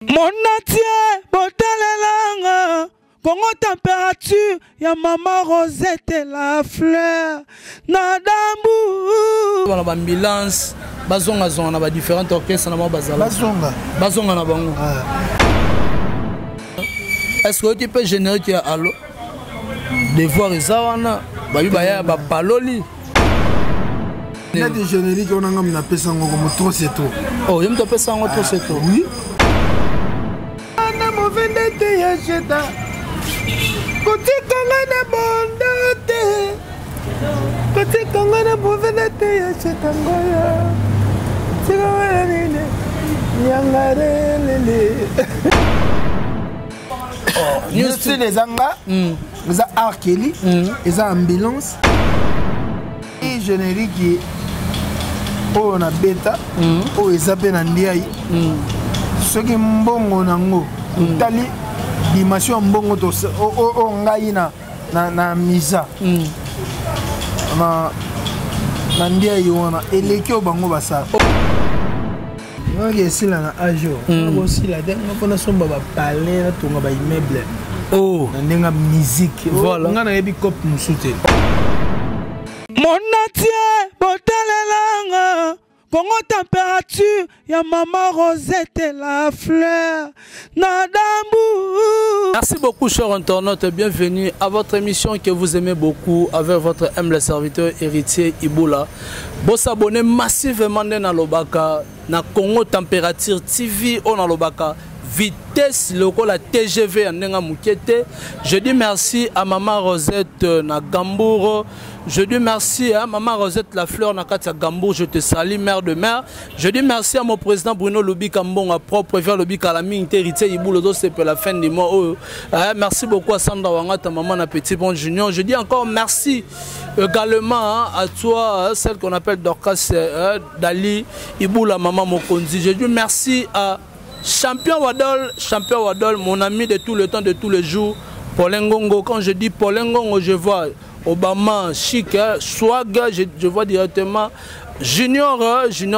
Monatie botalelanga Congo température ya maman Rosette la fleur na dambu bana ba ambulance bazonga zonga na ba différentes orchestres na bazala bazonga na bango est-ce que tu peux générer qui allo devoir ezawana ba baya ba paloli il y a des génériques on a ngam na pesa ngo comme trop c'est tout oh yem to pesa ngo trop c'est tout oui ana movendete ya jeta kotika ngana bondate kotika ngana movendete ya jeta ngoya tika wala nene nyangare lele Nous sommes les Anga, les Arkeli, les ambulance, et générique on a bêta, on est zappé dans l'IA. Ce qui est bon, on tali dimension bon, on gagne na misa. Na l'IA, on a électro bango basa. Si là à jour aussi la dernière fois on a parlé là tout on a immeuble oh on a musique voilà on a un cop nous soutenir Monatie botalelanga Congo température ya maman Rosette la fleur na dambu. Merci beaucoup chers internautes, bienvenue à votre émission que vous aimez beaucoup avec votre humble serviteur héritier Iboula. Vous s'abonnez massivement dans Lobaka, na Congo Température TV on a Lobaka. Vitesse local la TGV en Nenga Moukete. Je dis merci à maman Rosette na Gambour. Je dis merci à maman Rosette la fleur na Katia Gambour. Je te salue mère de mère. Je dis merci à mon président Bruno Lobi Kambon, à propre vers Lobi Kalami héritier Iboulodo c'est pour la fin du mois. Merci beaucoup à Sandra Wangata maman na petit bon junior. Je dis encore merci également à toi celle qu'on appelle Dorcas Dali Iboula maman Mokonzi. Je dis merci à Champion Wadol, mon ami de tout le temps, de tous les jours. Paulingongo, quand je dis Paulingongo, je vois Obama, Chic, Swag, je vois directement Junior,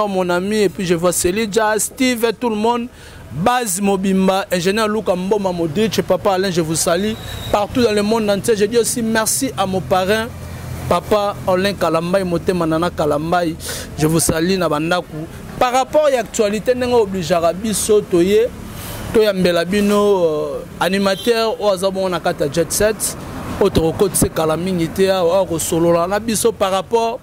mon ami, et puis je vois Selidja, Steve, et tout le monde. Baz Mobimba, ingénieur Luka Mboma Modric, Papa Alain, je vous salue. Partout dans le monde entier, je dis aussi merci à mon parrain, Papa Alain Kalambay, Moté Manana Kalambay, je vous salue, Nabandaku. Par rapport à l'actualité, nous sommes obligés à toyer, animateur au Azabon Nakata Jet Set, autre côté c'est Kalamingité, au solo la biso par rapport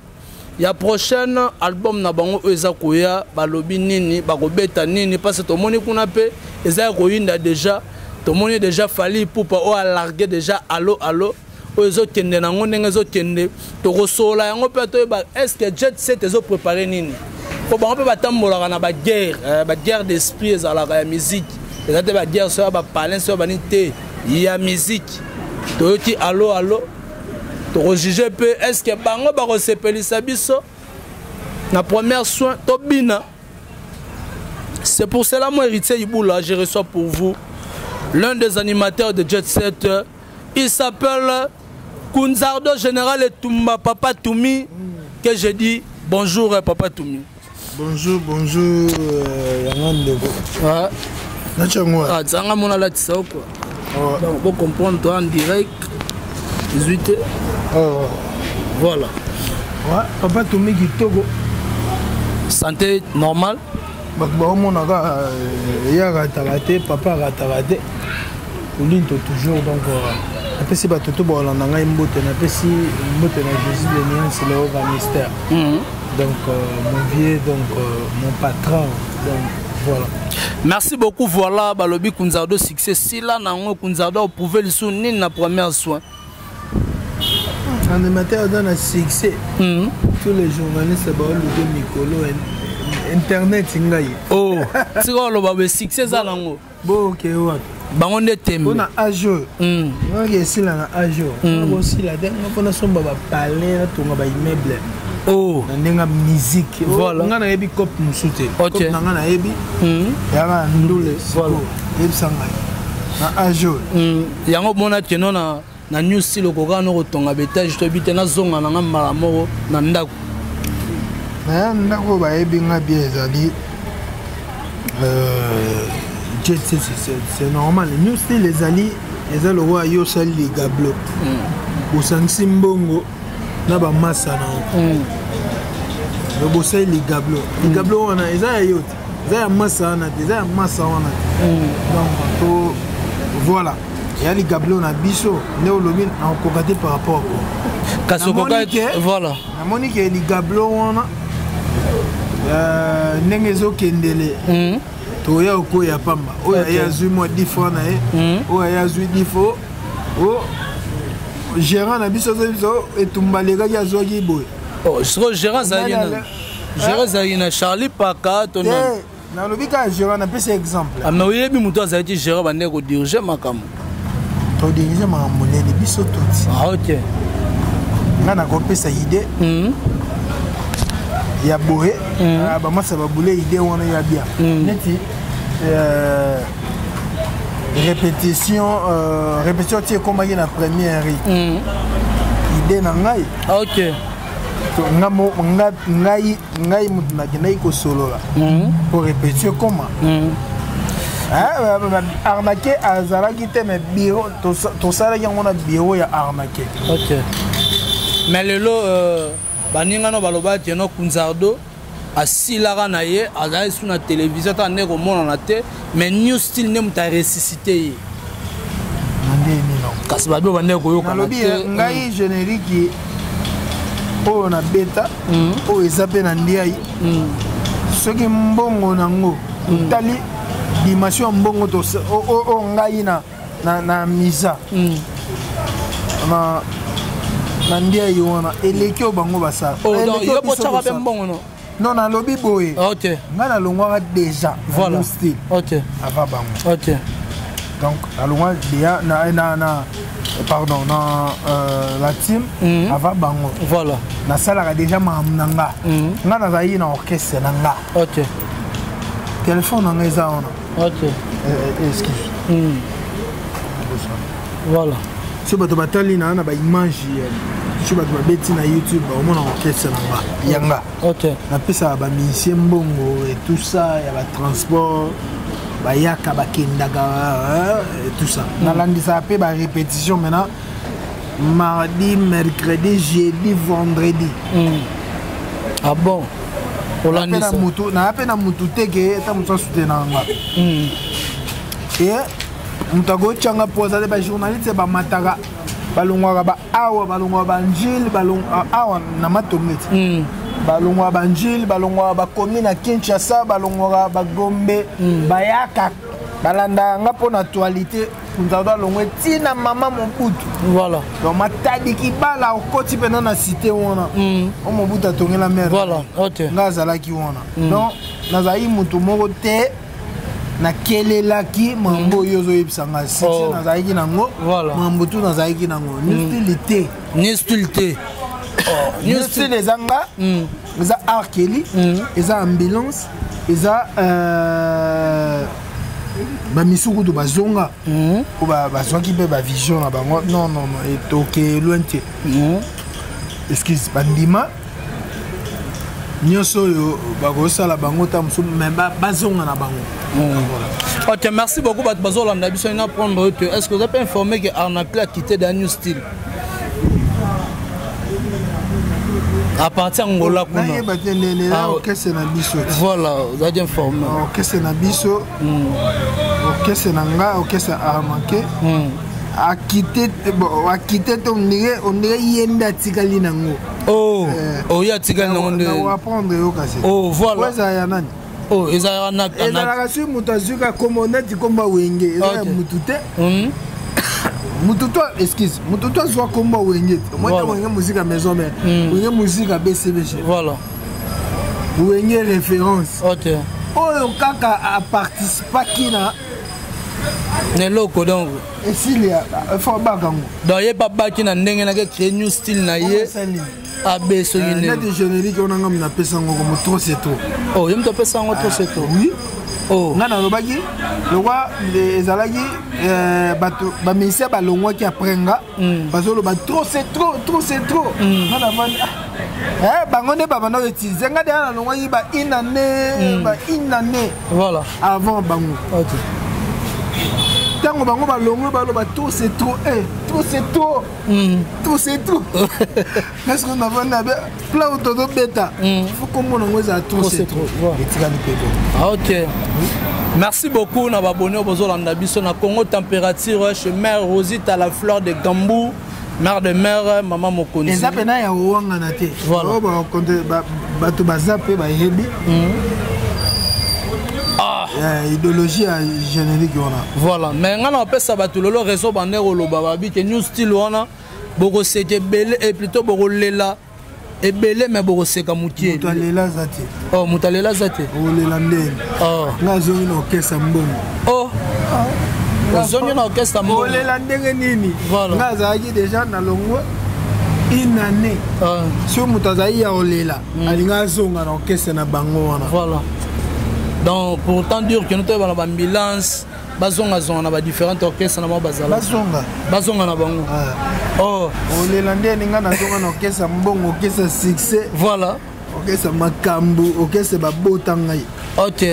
il y a prochain album na bango Ezakoya, balobi nini, bagobeta nini parce que tout le monde qu'on appelle Ezakoyinda déjà, tout le monde déjà fallu pour pas larguer déjà allo aux kende na ngonde zo kende to solo yango pe to est-ce que Jet Set ezo préparer nini? On peut pas tambola na ba guerre d'esprit à la musique. La guerre sur ba parler sur ba nité, il y a musique. To ti allo to juger peu est-ce que bango ba resepeli sabiso na première soin to bina. C'est pour cela mon héritier Iboula, je reçois pour vous l'un des animateurs de Jet Set. Il s'appelle Kunzardo Général Etumba Papa Toumi que je dis bonjour Papa Toumi. Bonjour, Yangandego. Ouais. Ah, Tsanga mona la tsao quoi. Donc, vous comprenez toi en direct. 18h. Voilà. Ouais, Papa Toumi Togo. Santé normale. Papa ratarate. Pauline toujours donc après si batoto ba olanda ngai mbote na pesi mbote na Jésus le mien c'est le mystère. Donc mon vieux donc mon patron donc voilà. Merci beaucoup voilà balobi Kunzardo succès si là nango Kunzardo prouver le sou ni na première soin. Animateur dans le succès. Tous les journalistes ba le Mikolo internet ngai. Oh, c'est quoi le succès ça nango? Bon OK ouais. Bango ndeteme on a ajo on si la ajo aussi la dernière fois on somba ba parler là tout ba immeuble oh ndenga musique voilà ngana yebi cop musute cop ngana yebi yanga ndule voilà yebi sanga na ajo yango mona keno na new style ko kana ko tonga betage to bite na zonga na ngamba moko na ndako na ndako ba yebi nga bien ezali jet c'est normal. New style les alliés, les alliés roi yo sali les gablo. Au sanksi mbongo na ba massa na. Le bossé les gablo. Les gablo on a eza yo. Eza massa na, eza massa on a. Donc voilà. Il y a les gablo na biso, néolobi en cocaté par rapport à quoi. Kasokoka voilà. Na Monique les gablo on a nengezo kendele. Toya oko ya pamba. Oya ya zui moi 10 francs na e. Oya ya zui 10 francs. O gérant na biso et tumbalega ya zogi boy. Oh, je gérant Zayina. Gérant Zayina Charlie Paka ton. Na lobika gérant na pese exemple. Ah mais oui, bi muto Zayiti gérant ba neko diriger makamo. To diriger ma monene biso toti. Ah OK. Ngana ko pesa idée. Ya boé ba masa ba boulé idée wana ya bien. Neti répétition tu es comme la première idée na ngai. Ah OK. To ngamo ngai mutuna kinai ko solo la. Pour répéter comment. Arnaqué azalaki te mais bureau to sala yango na bureau ya arnaqué. OK. Mais lelo baninga no baloba teno kunzardo asilara na ye azali sur la télévision ta ne komona na te mais new style ne muta ressuscité ndeni non kasi bado bande ko yoka na te ngai générique o na beta o ezape na ndiai soki mbongo nango tali dimension mbongo to o ngai na misa na ndiai wana eleki o bango basa yo pochaka be mbongo no non na lobi boye. OK. Ngana longwa déjà voilà style. OK. Ava bango. OK. Donc la longwa dia na pardon na la team ava bango. Voilà. Na sala ka déjà mamnanga. Ngana zayi na orchestre nanga. OK. Téléphone na ngeza ona. OK. Excuse. Voilà. Si bato batali na ba image si bato babeti na YouTube au moins orchestre nanga yanga. OK. Na pesa ba musicien mbongo et tout ça, il y a ba transport, ba yaka ba kendaga et tout ça. Na landisa pe ba répétition maintenant mardi, mercredi, jeudi, vendredi. Ah bon. Olandisa mutu na apena mutu teke ta mutu soutenanga. Et mutago changa poza de ba journaliste ba mataka balongwa ba awa balongwa ba njil balongwa awa na matometi balongwa ba njil balongwa ba commune na Kinshasa balongwa ba Gombe bayaka balanda nga pona actualité kunzada longwe tina mama Mobutu voilà donc matadi ki bala okoti pena na cité wana o Mobutu atongela mer voilà OK nga zalaki wana donc nazai mutu moko te na kelelaki mambo yozo yebisanga site nazalaki nango mambo tu nazalaki nango ni stylité ni style ezanga eza arkeli eza ambulance eza ba misuku to bazonga ko bazwaki pe ba vision na bango non etoke loin te excuse bandima nyonso yo bakosala bango ta musu mais bazonga na bango. OK, merci beaucoup Bazolanda biso ina prendre. Est-ce que vous avez informé que Arnaqué a quitté dans New Style à partir Angola kuna orchestre na biso voilà vous avez informé orchestre na biso orchestre na nga orchestre Arnaqué a quitté ton on dirait yenda tikali nango ya tikali nango on va apprendre yo kasi voilà ouais ya nani ezala na ezala kasi mutazuka komoneti komba wenge ezala mutute mututo excuse mututo zwa komba wenge moi wenge musique à maison mais wenge musique à BCBG voilà wenge référence OK oyo kaka a participer kina neloko donc esilia faut bagango donc ye papa kina ndenge na créer new style na ye abeso yine na de générique on ngam na pesa ngoko mo trop c'est trop yem to pesa ngoko trop c'est trop oui ngana lobaki lokwa ezalaki bato ba misia balongwa ki aprenga bazolo ba trop c'est trop ngana vani bango ne baba na utiliser ngade na longwa yi ba une année voilà avant bango OK Tango bango balongo baloba tout c'est trop, tout c'est trop. Tout c'est trop. Est-ce qu'on a vendu plein autour bêta. Il faut qu'on monte à tout c'est trop. OK. Merci beaucoup na abonné au Bozolanda biso na Congo température chez Mère Rosite à la fleur de Gambou. Mère de mère, maman Mokonzi. Les appels na ya wanga na te. Voilà. Ba konte ba to bazape ba yebi. Idéologie générique voilà. Mais on a appelé ça batulolo réseau bandero lo bababi que new style wana boko seke belé et plutôt boko lela et belé mais boko seka mutier. Mutalela zate. Oh mutalela zate. Olela ndeni. Oh. Na zoni na orchestre mbongo. Oh. Zoni na orchestre mbongo. Olela ndenge nini. Voilà. Na zaji déjà na longo une année. Sur mutazaï ya olela. Alinga zonga na orchestre na bango wana. Voilà. Donc pour autant dire que nous avons une ambulance, bazonga na ba différents orchestres na bazala. Bazonga na bango. Oh, on est landé ninga na zonga na orchestre mbongo, orchestre succès. Voilà. Orchestre makambu, orchestre ba botanga. OK.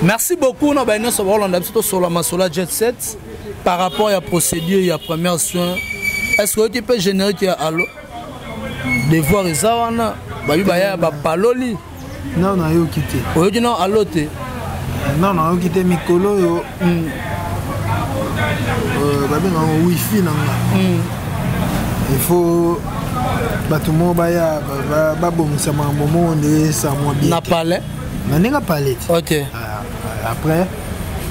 Merci beaucoup na ba nyonso ba Holanda biso sur la Masola Jet Set par rapport à la procédure et à première soin. Est-ce que tu peux générer qui a allo devoir ezawana ba baya ba paloli. Non, non, yo quitté. Oh, tu non, allo te. Non, non, yo quitté mikolo yo. Babe na wifi nanga. Il faut batumo baya ba bomisa mambo monde ça moi bien. Na palais. Na ninga palais. OK. Après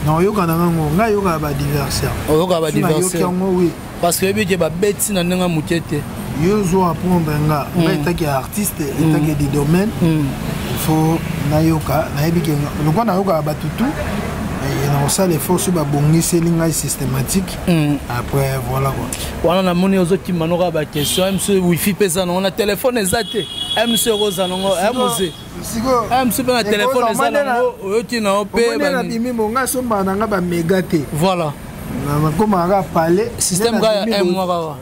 non yo kana ngo nga yo ka ba diversaire. Oh, yo ka ba diversaire. Oui. Parce que bi ke ba beti na ninga mukete. Yo zo apprendre nga, nga qui artiste, qui du domaine. Il faut nayoka nayebi ke lokwa nayoka batutu et na ça les forces ba bongisi linga systématique. Après voilà quoi. Voilà na moni ozo ki manoka ba question monsieur wifi pesa na téléphone ezate monsieur rosa nango mose siko monsieur na téléphone ezate nango oyoti na opé ba bimi monga somba nanga ba megate. Voilà na koma ga parler système ga ya mwa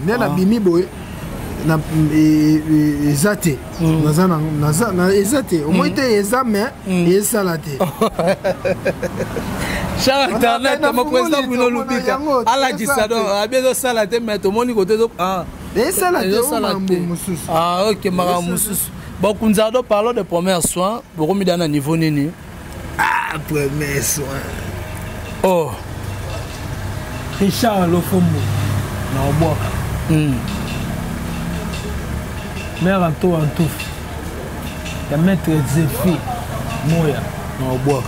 ga na bimi boy na ezate na ezate au moins ezame ezalate Charles internet mon président Bruno Lubika ala disado abezo salate mais to moni côté ezalate mususu OK mara mususu bon kunzado parlons de premiers soins pour mi dana niveau nini premiers soins oh Richard Lofombo na oboka mère Anto Antouf ya maître Zéphie Moya na oboka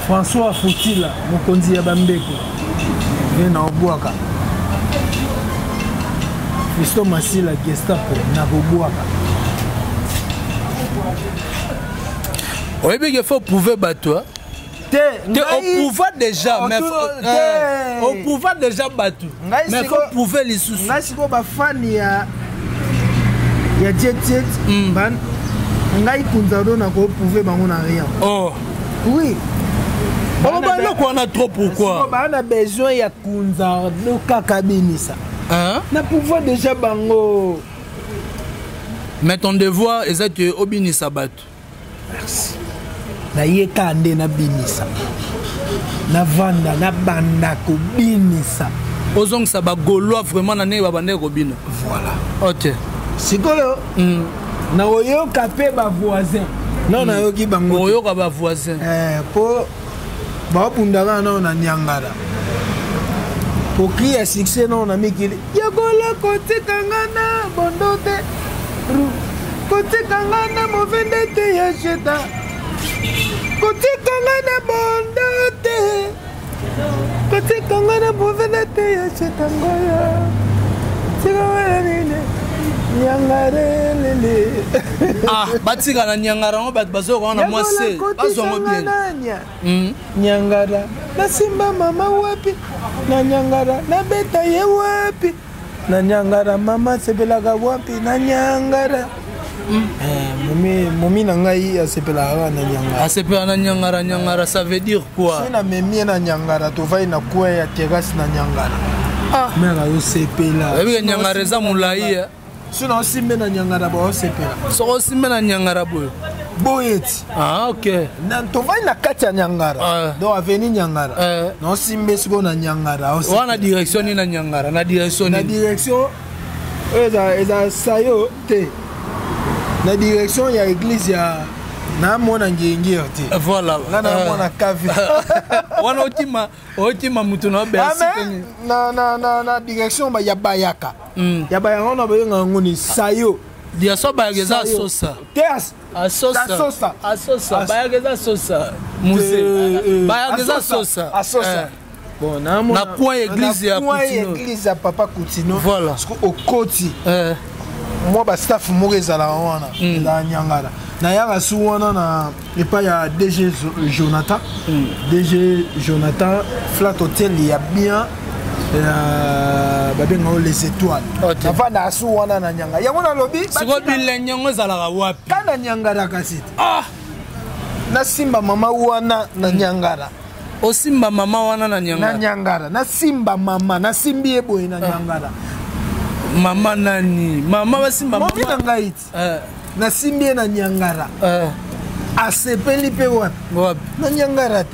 François Foutila mokonzi ya bambeko na oboka Fisto Masila Gestapo na oboka il faut prouver battre on pouvait déjà mais on pouvait déjà battre mais faut prouver les sous ngasi ko ba fan ya jet ban ngai kunzado na ko prouver bango na rien oh oui on va le quoi on a trop pourquoi on a besoin ya kunzado kaka binisa hein na pouvoir déjà bango mais ton devoir est que obinisa battre merci na yeka nde na binisa na vanda na banda ko binisa ozong sa ba gaulois vraiment na ne ba bande ko bina voilà OK sikoyo na oyoka pe ba voisin non na yoki bango oyoka ba voisin po ba pundanga na nyangala po crier succès non na mikili ya gola côté kangana bondote côté kangana movende te ya cheta côté kangana bondote côté kangana movende te ya cheta ngoya tika nene nyangare lele batika na nyangara ngo bat bazo ko na mwase bazo ngo bien nyangara na simba mama wapi na nyangara na beta ye wapi na nyangara mama sepelaka wapi na nyangara Momi na ngai asepela na nyangara. Asepela na nyangara, nyangara ça veut dire quoi? Si na memi na nyangara to vai na kwa ya terrasse na nyangara. Mera yo sepela. Ebi nyangara za mulai. Sinon simbe na nyangara ba sepela. So simbe na nyangara boy. boyeti. Ah, ok. Tovai na kati ya Nyangara. Donc avenue Nyangara. Non simbe siko na Nyangara. Wana direction ni na Nyangara, na direction ni. Na direction eza sayo te. Na direction ya église ya na mona ngengir te. Voilà. Na mona kavi. Wana otima mutu na bersi. Na direction ba ya Bayaka. Ya Bayaka on ba yenga ngoni sayo. Dia so bayageza sosa. Teas. Asosa. Bayageza sosa. Musée. Bayageza sosa. Asosa. Bon, na coin église ya Coutinho. Église ya Papa Coutinho. Voilà. Parce que au Koti. Moi ba staff moko la wana na Nyangara. Na yanga su wana na epa ya DG Jonathan. DG Jonathan Flat Hotel il y a bien babenga les étoiles. Avant na su wana na Nyangara. Yango na lobby. Siko bilenyo zalaka wapi? Kana Nyangara kasite. Ah. Na simba mama wana na Nyangara. O simba mama wana na Nyangara. Na Nyangara. Na simba mama na simbi eboy na Nyangara. Mama nani? Mama ba simba mama. Mama ngaiti. Na simbi na Nyangara. Asepeli pe wapi? Wapi? Na Nyangara.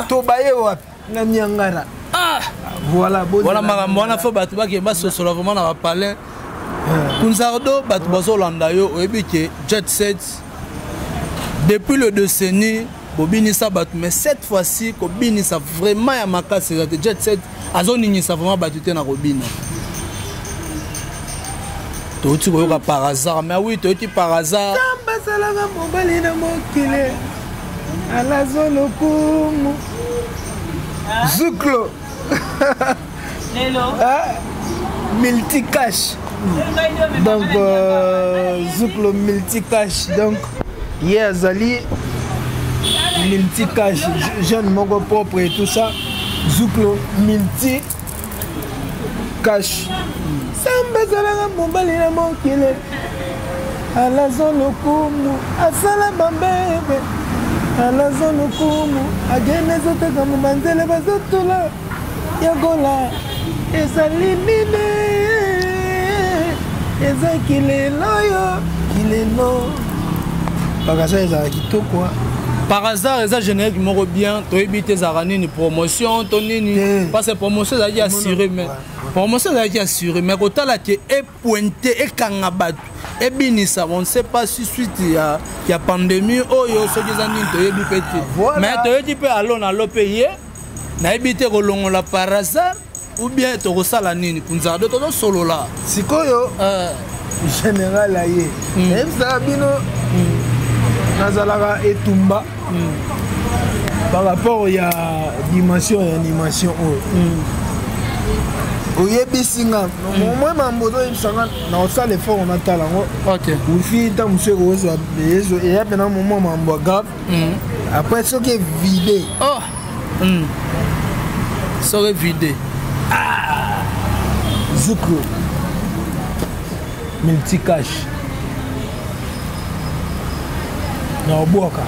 Tobaye wapi? Na Nyangara. Voilà, bon. Voilà makambo wana fo batu ba ke ba sosola vraiment na ba palais. Kunzardo batu bazolanda yo oyebi ke Jet Set depuis le décennie Bobini Sabat, mais cette fois-ci, Kobini ça vraiment à ma casse, Jet Set, Azonini ça vraiment battu na Robina. Tu vois par hasard, mais oui, tu par hasard. Zouklo. Multicash. Donc, Zouklo multicash. Donc, hier, Zali. Multicash, jeune mogo propre et tout ça. Zouklo multi cash. Samba zalanga mobali na mokile. Ala zone kumu, asala bambebe. Ala zone kumu, agene zote kama manzele bazotula. Yagola, ezali nine. Ezakile loyo, kileno. Pagasa ezala kitoko. Par hasard, les génériques m'ont bien, tu as évité une promotion, parce que promotion, ça a été assuré, mais promotion, ça a été assuré, mais quand tu es pointé et kangabat, et bien ça, on ne sait pas si suite il y a pandémie, oh yo, ce qui est en train de péter. Mais tu as dit que allons à l'opéyer, tu as évité que l'on la par hasard, ou bien tu as reçu la nini, pour nous avoir d'autres solo là. C'est quoi yo? Général aïe. Même ça, bino. Nazalaka etumba par rapport à dimension et animation oyebisinga moi mambozo ibisanga na osala effort on atala ngo OK ufi ta monsieur ozo bezo et ya bena moment mambo grave après ce qui est vidé serait vidé Zouklo multicash na oboka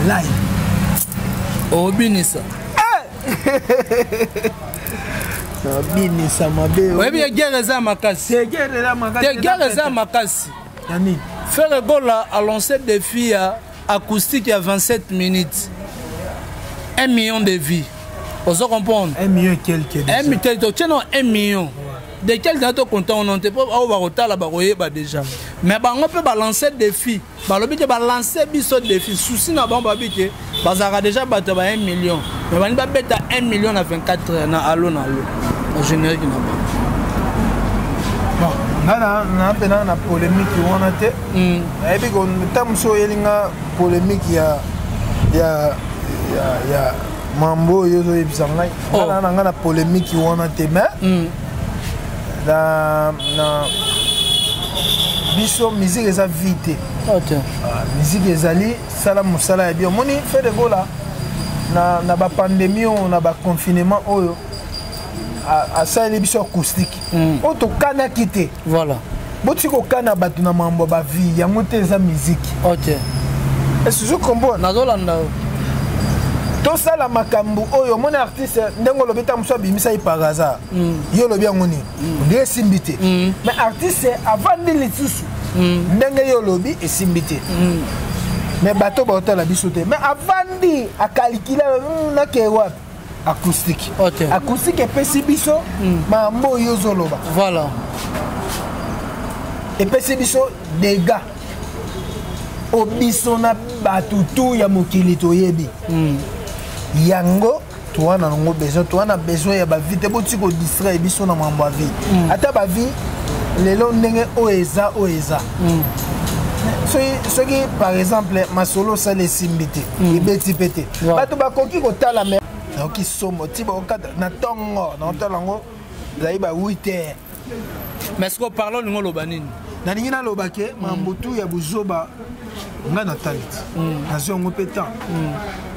live obinisa obinisa mabe ouais bien guerre za makasi guerre za makasi yani Frère Gola a lancé des défi acoustique à 27 minutes 1 million de vies vous comprenez 1 million et quelques 1 million de quel temps content on n'était pas au barotal là bah déjà mais bah on peut balancer défi bah le but de balancer biso défi souci na bon bah bité bah ça a déjà battu 1 million mais bah ni pas bête à 1 million à 24 heures na allo le générique na bon na pena na polémique on a été et puis on tamso yelinga polémique ya mambo yozo ebisanga na polémique on a été mais na biso musique eza vite musique ezali sala mosala ya bien moni fait de gola na ba pandémie na ba confinement oyo asali biso acoustique o to kana kité voilà boti ko kana batu na mambo ba vie yango te eza musique est-ce que je comprends nazolanda tout ça la makambu oyo mon artiste ndengo lobeta muso bimisa par hasard yo lobi ngoni ndé simbité mais artiste avant de l'isusu ndenge yo lobi esimbité mais bato ba la bisoté mais avant di a calculer na ke wapi acoustique acoustique epesi biso mambo yo zoloba voilà epesi biso dégâts obiso na batutu ya mokili toyebi yango toi na ngo besoin toi na besoin ya ba vite boti ko distraire biso na mambo vie ata ba vie lelo ndenge oeza ce qui par exemple ma solo ça les simbité ibeti pété bato bakoki ko tala mais donc ils sont motivés na tongo na talango zaiba 8h mais ce qu'on parle ngo lobanini na ningina lobake mambutu ya buzoba nga na talent na zongo pétant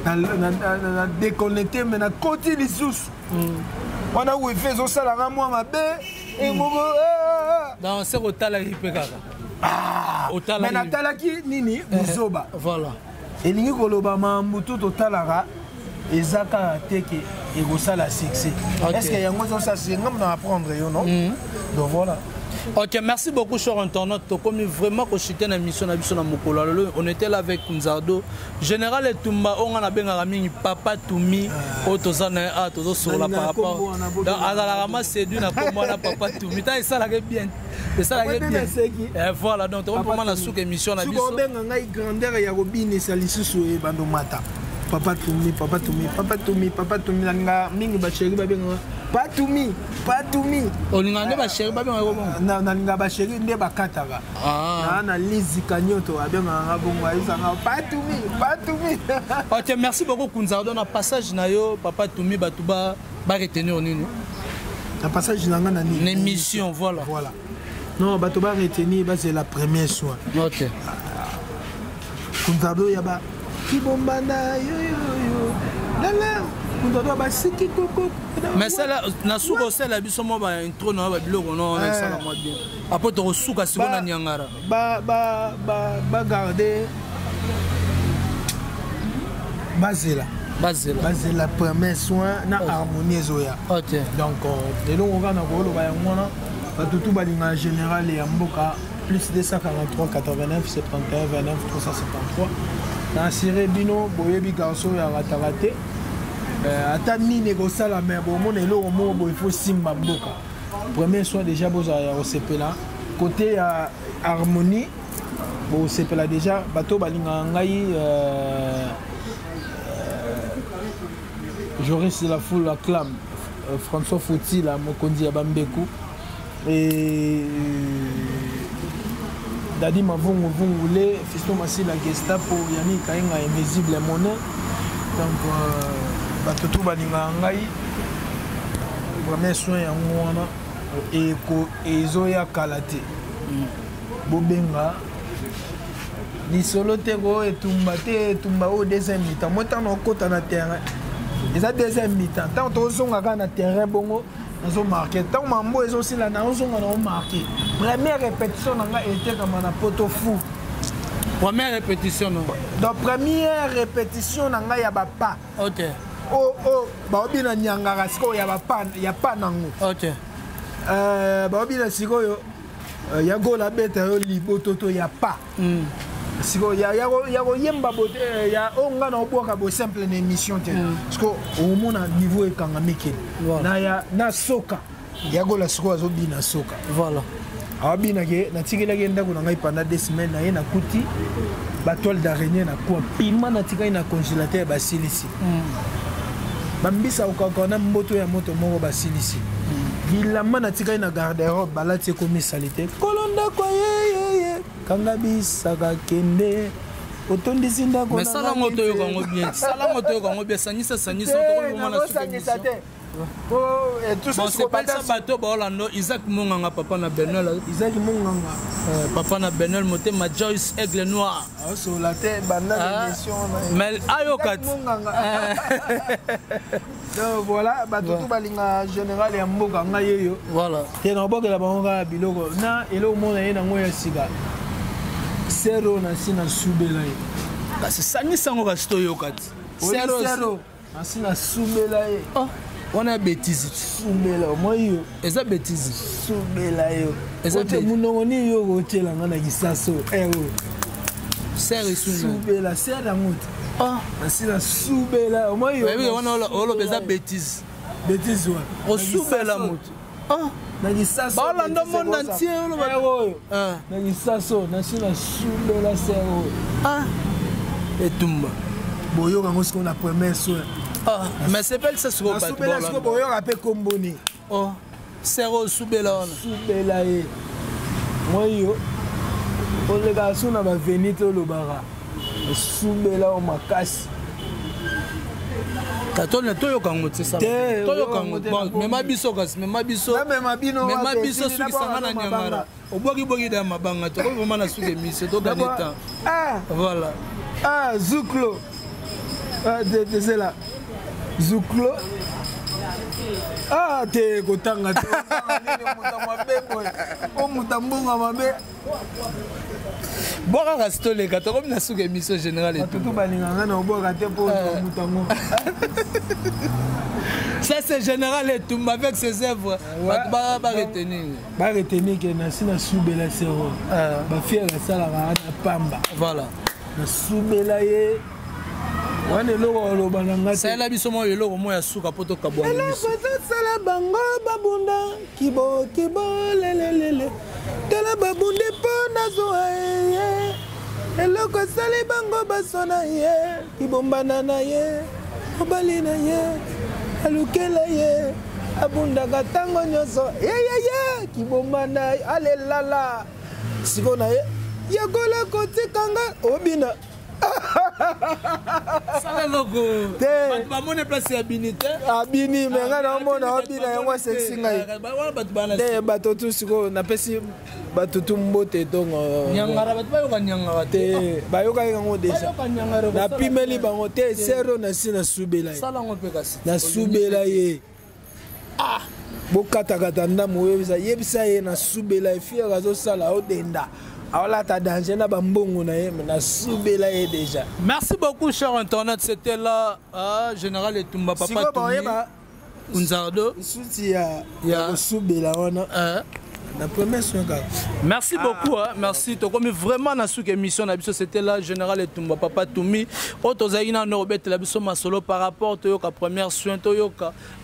na déconnecté mais na côté les sous on a où fait ça la moi ma bé et mogo dans ce hôtel ipeka mais na talaki nini buzoba voilà et ningi koloba mambutu totalaka ezaka teke et ça la succès est-ce que yango ça c'est ngam na apprendre yo non donc voilà. Ok, merci beaucoup, cher internaute. Comme vraiment que j'étais dans l'émission on était là avec Kunzardo. Général et Tumba, on a bien ramené Papa Toumi, Otozana, Tozo sur la papa. Dans Azalarama, c'est d'une à Papa Toumi. Et ça, la bien. Et ça, la bien. Et voilà, donc on peut la sous-émission. Si on a une grandeur, il y a Robin et Salissu et Bandomata. Papa Toumi, Papa Toumi, Papa Toumi, Papa Toumi, Nanga, Mingi Bacheri, Babinga. Pas Toumi, pas Toumi. On a un bacheri, Babinga. Nanga Bacheri, Neba Katara. Na Lizi Kanyoto, Babinga, pas Toumi, pas Toumi. Ok, merci beaucoup, Kunzardo. On a passage Nayo, Papa Toumi, Batouba, Baretenir au Nini. Un passage Nanga Nani. Une émission, voilà. Voilà. Non, Batouba Retenir, c'est la première soin. Ok. Kunzardo, Yaba. Kibombana yo lala kundodo ba siki koko mais ça là na suko sala biso mo ba intro na ba biloko non on ça la moi bien après to suka sikona nyangara ba garder bazela premier soin na harmonie zoya. OK donc de long on va na ko lo ba ngona ba tutu ba linga général ya mboka plus 243 89 71 29 373 dans Siré Bino, Boyebi Garçon et Ratarate. Atani négocie la mer, bon, mon élo, il faut Simba Mboka. Premier soin déjà, vous avez au CP là. Côté harmonie, bon, CP là déjà, bateau Balinga Ngai, Joris de la foule acclame, François Fouti, là, Mokondi Abambekou. Et. Dadi Mavongo Vongole, Fiston Massi la Gestapo, Yannick Kainga invisible monnaie. Donc, Batotou Balinga Ngai, premier soin à Mouana, et Zoya Kalate. Bobenga, ni solo tego et Tumba au deuxième mi-temps. Moi, tant qu'on est en terrain, ils ont deuxième mi-temps. Tant qu'on est en terrain, bongo. Ils ont marqué. Tant que Mambo est aussi là, ils ont marqué. Première répétition, était comme un poteau fou. Première répétition, non? Donc, première répétition, il n'y a pas. Ok. Oh, il y a pas nango. Ok. Il y a la bête, il y a pas. Siko ya yemba bote ya onga na oboka bo simple na émission te parce que au mona niveau e kanga meke na ya na soka ya gola siko azobi na soka voilà abina ke na tikela ke ndako na ngai pendant 2 semaines na ye na kuti ba toile d'araignée na quoi piment na tika na congélateur ba silisi bambisa ukakona mboto ya moto moko ba silisi bilamba na tika na garde-robe balati komi salité kolonda kwa ye kanga bisaka kende otondisi ndako mais sala moto yo kango bien sala moto yo kango bien sanisa to komona sanisa te oh et tout ça c'est pas ça bateau ba Orlando Isaac Munganga papa na Benel Isaac Munganga papa na Benel Motema Joyce Aigle Noir sur la terre banda l'émission mais ayokat donc voilà bateau balinga général ya mboka ngai yo voilà te na boka la bango biloko na elo mona ye na ngoya sika zero na sina subela ye kasi sanisa ngo kasto yo kati zero na sina subela ye on a bêtise subela moi yo eza bêtise subela yo Munongoni yo hôtel ngana gisaso. Serre soubela serre la monte. Asina soubela moi yo. Oui, on a besoin bêtises. Bêtises ouais. On soubela monte. Na gisaso. Ba la monde entier on va. Na gisaso na sina soubela serre. Et tumba. Boyo kango ce qu'on a première soin. Mais c'est pas ça sur le soubela ce que boyo appelle komboni. Serre soubela. Soubela e. Moi yo. Les garçons n'ont pas venu au Lobara. Soubela au Makasi. Tatone toyo kango tsesa. Toyo kango. Mais ma biso kasi, mais ma biso. Mais ma biso suki sangana nyangara. Obogi bogi da mabanga to ko vraiment na suki mise to gagner temps. Voilà. Zouklo. C'est là. Zouklo. Te kotanga te. O mutambunga mabe. Boka rasto les gars, comme na souke émission générale et tout. Ça c'est général et tout avec ses œuvres. Ba retenir. Ba retenir que na sina soubela sero. Ba fier la sala na pamba. Voilà. Na soubela ye. Wane loko loba nanga. Ça la biso mo yelo mo ya suka poto kabwa. Ela koza sala bango babunda kibo lelelele. Tala babunde pona zoaye. Eloko sali bango basona ye. Kibombana na ye. Obali na ye. Alukela ye. Abunda katango nyoso. Ye. Kibombana alelala. Sikona ye. Yagola kotikanga obina. Ça logo. Ba mone place ya binité. Abini menga na mona obina yango sexy ngai. Te bato tu siko na pesi bato tu mbote dongo. Nyangara bato ba yoka nyangara te. Ba yoka yango deja. Na pimeli bango te zero na sina soubela. Sala ngo pe kasi. Na soubela ye. Bokata kata ndamu yebisa ye na soubela e fiera zo sala odenda. Merci beaucoup, cher Internet. C'était là, Général Etumba Papa Toumi. Unzardo. Merci beaucoup, merci. Comme vraiment dans cette émission, c'était là, Général Etumba Papa Toumi. Otozaïna Norbert Labiso Masolo par rapport à la première soin.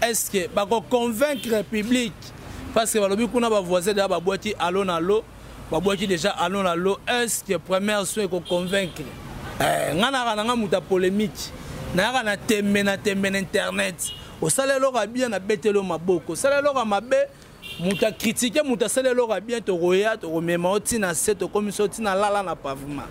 Est-ce que va convaincre le public? Parce que nous avons voisin de la boîte à l'eau. Babouaki déjà allons à l'eau. Est-ce que première soin qu'on convaincre? Ngana muta polémique. Na tembe internet. Au salaire l'aura bien na bête le maboko. Au salaire l'aura mabé. Muta critiquer muta salaire l'aura bien te roya te remema otina set commission tina lala na pavement.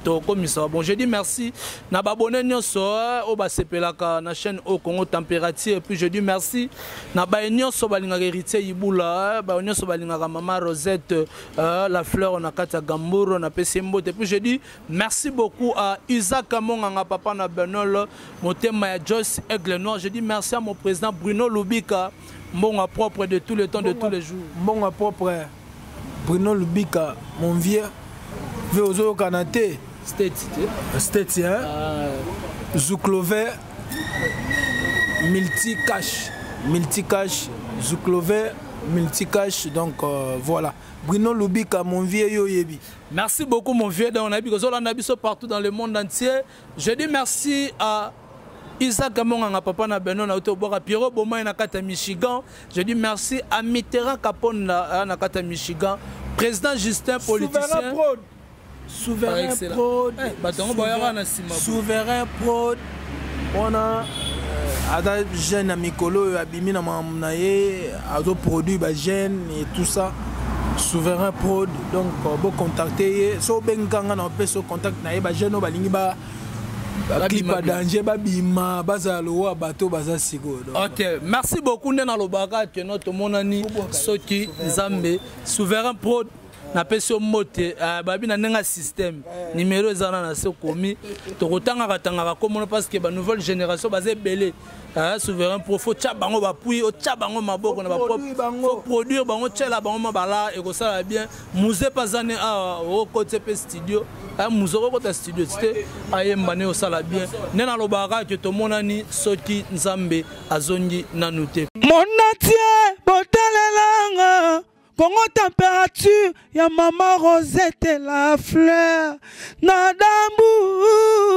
Bon, je dis merci. Na babone nyonso o ba sepelaka na chaîne au Congo Température et puis je dis merci na ba nyonso balinga héritier Ibula, ba nyonso balinga maman Rosette la fleur na kata Gamburo na Pesembo et puis je dis merci beaucoup à Isaac Monga papa na Benol motema ya Joyce Aigle Noir. Je dis merci à mon président Bruno Lubika, mon propre de tout le temps de tous les jours. Mon propre Bruno Lubika, mon vieux Véozo Kanate, State, Zouklover, multicash, Zouklover, multicash, donc voilà. Bruno Lubika, mon vieux Yoyebi. Merci beaucoup, mon vieux. On a vu partout dans le monde entier. Je dis merci à Isaac Monga papa na Beno na Otobora Pierrot Boma na kata Michigan. Je dis merci à Mitterrand Capone na kata Michigan. Président Justin, politicien. Souverain Prod. Souverain Prod. On a des jeunes amicolo abimi na mamnaye, azo produit ba jeunes et tout ça. Souverain Prod. Donc bon contacter so benganga na pe so contact na ba jeune ba lingi ba clip danger ba bima bazalo wa bato bazasiko. OK, merci beaucoup ndena lobaka que notre monani soki Nzambe Souverain Prod. Na peso mote babi na nenga système numéro ezana na se komi to kotanga katanga comme parce que ba nouvelle génération bazé belé Souverain Profo tcha bango ba pui o tcha bango maboko na ba produire bango tchela bango mabala et ko ça bien musée pazane au côté pe studio muzoko côté studio c'était ayembane o sala bien nena lobaka que to monani soki Nzambe azongi nanuté monatie botalelanga Congo température, ya maman Rosette la fleur. Nadambu.